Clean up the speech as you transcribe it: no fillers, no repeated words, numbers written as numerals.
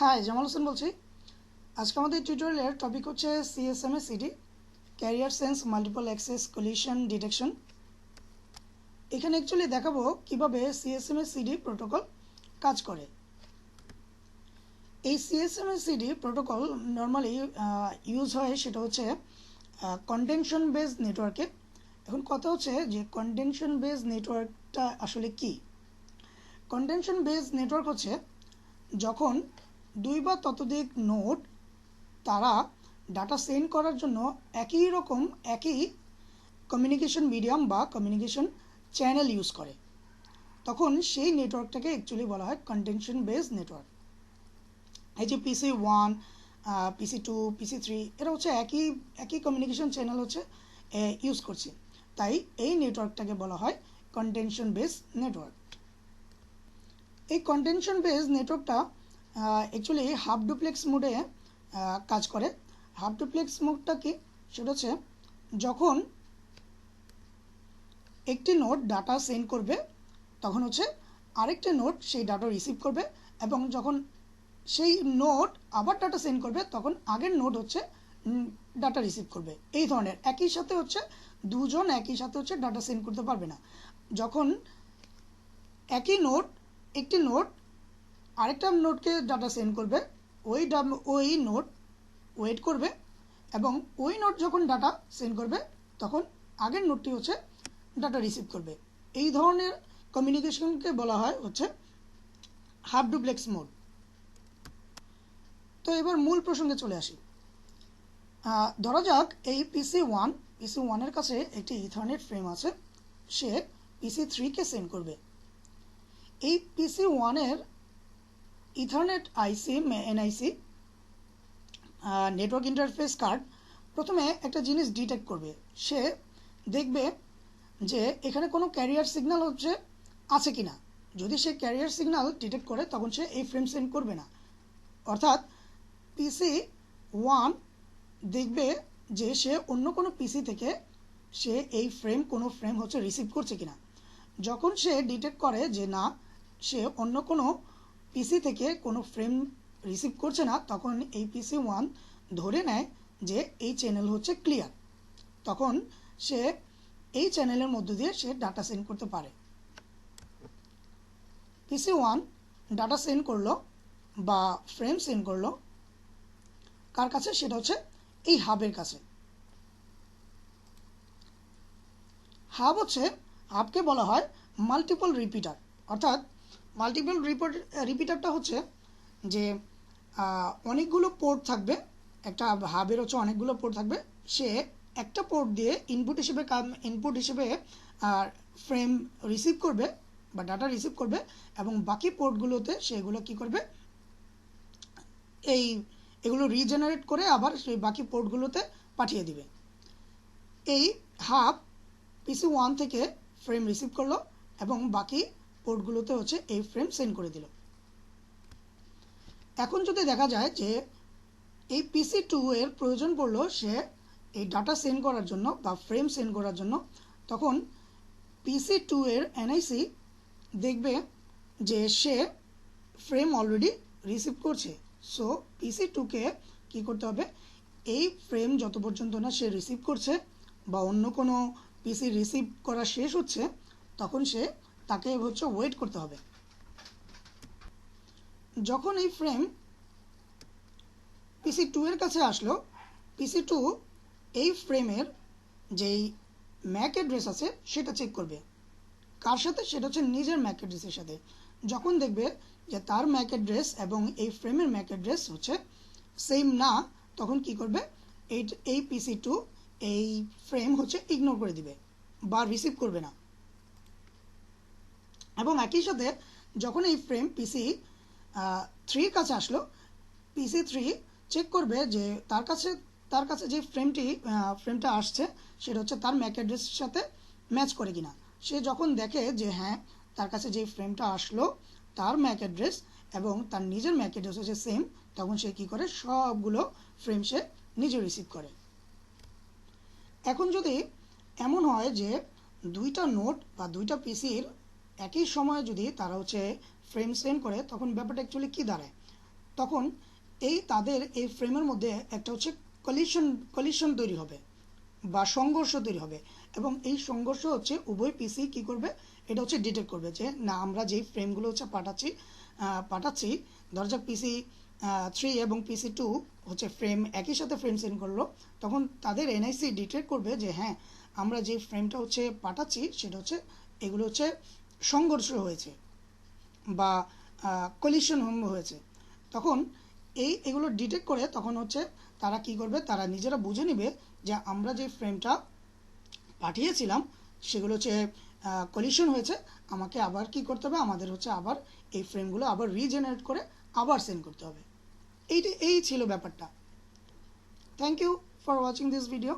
High, Jamal Hossain বলছি। আজকে আমাদের টিউটোরিয়ালের টপিক হচ্ছে CSMA CD, carrier sense multiple access collision detection. এখানে অ্যাকচুয়ালি দেখাবো কিভাবে সিএসএমএ সিডি প্রোটোকল কাজ করে। এই CSMA CD protocol normally use হয়, সেটা হচ্ছে কনটেনশন বেস নেটওয়ার্কে। এখন কথা হচ্ছে যে কনটেনশন বেস নেটওয়ার্কটা আসলে কি। কনটেনশন বেস নেটওয়ার্ক হচ্ছে যখন দুই বা ততোধিক নোড তারা ডাটা সেন্ড করার জন্য একই কমিউনিকেশন মিডিয়াম বা কমিউনিকেশন চ্যানেল ইউজ করে, তখন সেই নেটওয়ার্কটাকে অ্যাকচুয়ালি বলা হয় কনটেনশন বেস নেটওয়ার্ক। এই যে PC1, PC2, PC3 এরা হচ্ছে একই কমিউনিকেশন চ্যানেল হচ্ছে ইউজ করছে, তাই এই নেটওয়ার্কটাকে বলা হয় কনটেনশন বেস নেটওয়ার্ক। এই কনটেনশন বেস নেটওয়ার্কটা অ্যাকচুয়ালি হাফ ডুপ্লেক্স মোডে কাজ করে। হাফ ডুপ্লেক্স মোডটা কি, সেটা হচ্ছে যখন একটি নোড ডাটা সেন্ড করবে তখন হচ্ছে আরেকটি নোড সেই ডাটা রিসিভ করবে, এবং যখন সেই নোড আবার ডাটা সেন্ড করবে তখন আগের নোড হচ্ছে ডাটা রিসিভ করবে। এই ধরনের একই সাথে হচ্ছে দুজন একই সাথে হচ্ছে ডাটা সেন্ড করতে পারবে না। যখন একটি নোড আরেকটা নোডকে ডাটা সেন্ড করবে, ওই নোড ওয়েট করবে, এবং ওই নোড যখন ডাটা সেন্ড করবে তখন আগের নোডটি হচ্ছে ডাটা রিসিভ করবে। এই ধরনের কমিউনিকেশনকে বলা হয় হচ্ছে হাফ ডুপ্লেক্স মোড। তো এবার মূল প্রসঙ্গে চলে আসি। ধরা যাক এই PC1 কাছে একটি ইথারনেট ফ্রেম আছে, সে PC3-কে সেন্ড করবে। এই PC1-এর ethernet NIC network interface card প্রথমে একটা জিনিস ডিটেক্ট করবে। সে দেখবে যে এখানে কোনো ক্যারিয়ার সিগন্যাল আছে কিনা। যদি সে ক্যারিয়ার সিগন্যাল ডিটেক্ট করে তখন সে এই ফ্রেম সেন্ড করবে না। অর্থাৎ PC1 দেখবে যে সে অন্য কোনো পিসি থেকে সে এই কোনো ফ্রেম হচ্ছে রিসিভ করছে কিনা। যখন সে ডিটেক্ট করে যে না, সে অন্য কোনো পিসি থেকে কোনো ফ্রেম রিসিভ করছে না, তখন এই PC1 ধরে নেয় যে এই চ্যানেল হচ্ছে ক্লিয়ার। তখন সে এই চ্যানেলের মধ্য দিয়ে সে ডাটা সেন্ড করতে পারে। PC1 ডাটা সেন্ড করলো বা ফ্রেম সেন্ড করলো কার কাছে, সেটা হচ্ছে এই হাবের কাছে। হাবকে বলা হয় মাল্টিপল রিপিটার। অর্থাৎ মাল্টিপল রিপিটারটা হচ্ছে যে অনেকগুলো পোর্ট থাকবে, একটা হাবের হচ্ছে অনেকগুলো পোর্ট থাকবে। সে একটা পোর্ট দিয়ে ইনপুট হিসেবে ফ্রেম রিসিভ করবে বা ডাটা রিসিভ করবে, এবং বাকি পোর্টগুলোতে সেগুলো কি করবে, এগুলো রিজেনারেট করে আবার সেই বাকি পোর্টগুলোতে পাঠিয়ে দিবে। এই হাব PC1 থেকে ফ্রেম রিসিভ করলো এবং বাকি পোর্টগুলোতে হচ্ছে এই ফ্রেম সেন্ড করে দিল। এখন যদি দেখা যায় যে এই PC2 এর প্রয়োজন পড়লো সে এই ডাটা সেন্ড করার জন্য বা ফ্রেম সেন্ড করার জন্য, তখন PC2 এর এনআইসি দেখবে যে সে ফ্রেম অলরেডি রিসিভ করছে। সো PC2-কে কী করতে হবে, এই ফ্রেম যত পর্যন্ত না সে রিসিভ করছে বা অন্য কোনো পিসি রিসিভ করা শেষ হচ্ছে তখন তাকে হচ্ছে ওয়েট করতে হবে। যখন এই ফ্রেম PC2 এর কাছে আসলো, PC2 এই ফ্রেমের যেই ম্যাক অ্যাড্রেস আছে সেটা চেক করবে। কার সাথে, সেটা হচ্ছে নিজের ম্যাক অ্যাড্রেসের সাথে। যখন দেখবে যে তার ম্যাক অ্যাড্রেস এবং এই ফ্রেমের ম্যাক অ্যাড্রেস হচ্ছে সেম না, তখন কি করবে, এই PC2 এই ফ্রেম হচ্ছে ইগনোর করে দিবে বা রিসিভ করবে না। এবং একই সাথে যখন এই ফ্রেম PC3 কাছে আসলো, PC3 চেক করবে যে তার কাছে যে ফ্রেমটা আসছে সেটা হচ্ছে তার ম্যাক অ্যাড্রেসের সাথে ম্যাচ করে কিনা। সে যখন দেখে যে হ্যাঁ, তার কাছে যে ফ্রেমটা আসলো তার ম্যাক অ্যাড্রেস এবং তার নিজের ম্যাক অ্যাড্রেস হচ্ছে সেম, তখন সে কী করে, সবগুলো ফ্রেম সে নিজে রিসিভ করে। এখন যদি এমন হয় যে দুইটা নোড বা দুইটা পিসির একই সময়ে যদি তারা হচ্ছে ফ্রেম সেন্ড করে, তখন ব্যাপারটা অ্যাকচুয়ালি কী দাঁড়ায়, তখন তাদের এই ফ্রেমের মধ্যে একটা হচ্ছে কলিশন তৈরি হবে বা সংঘর্ষ তৈরি হবে, এবং এই সংঘর্ষ হচ্ছে উভয় পিসি কি করবে, এটা হচ্ছে ডিটেক্ট করবে যে না আমরা যেই ফ্রেমগুলো হচ্ছে পাঠাচ্ছি ধরা যাক পিসি 3 এবং পিসি 2 হচ্ছে একই সাথে ফ্রেম সেন্ড করলো, তখন তাদের এনআইসি ডিটেক্ট করবে যে হ্যাঁ আমরা যে ফ্রেমটা হচ্ছে পাঠাচ্ছি সেটা হচ্ছে এগুলো হচ্ছে সংঘর্ষ হয়েছে বা কলিশন হয়েছে। তখন এগুলো ডিটেক্ট করে তখন হচ্ছে তারা কি করবে, তারা নিজেরা বুঝে নেবে যে আমরা যে ফ্রেমটা পাঠিয়েছিলাম সেগুলো হচ্ছে কলিশন হয়েছে, আমাকে আবার কি করতে হবে, আমাদের হচ্ছে আবার এই ফ্রেমগুলো আবার রিজেনারেট করে আবার সেন্ড করতে হবে। এই ছিল ব্যাপারটা। Thank you for watching this video.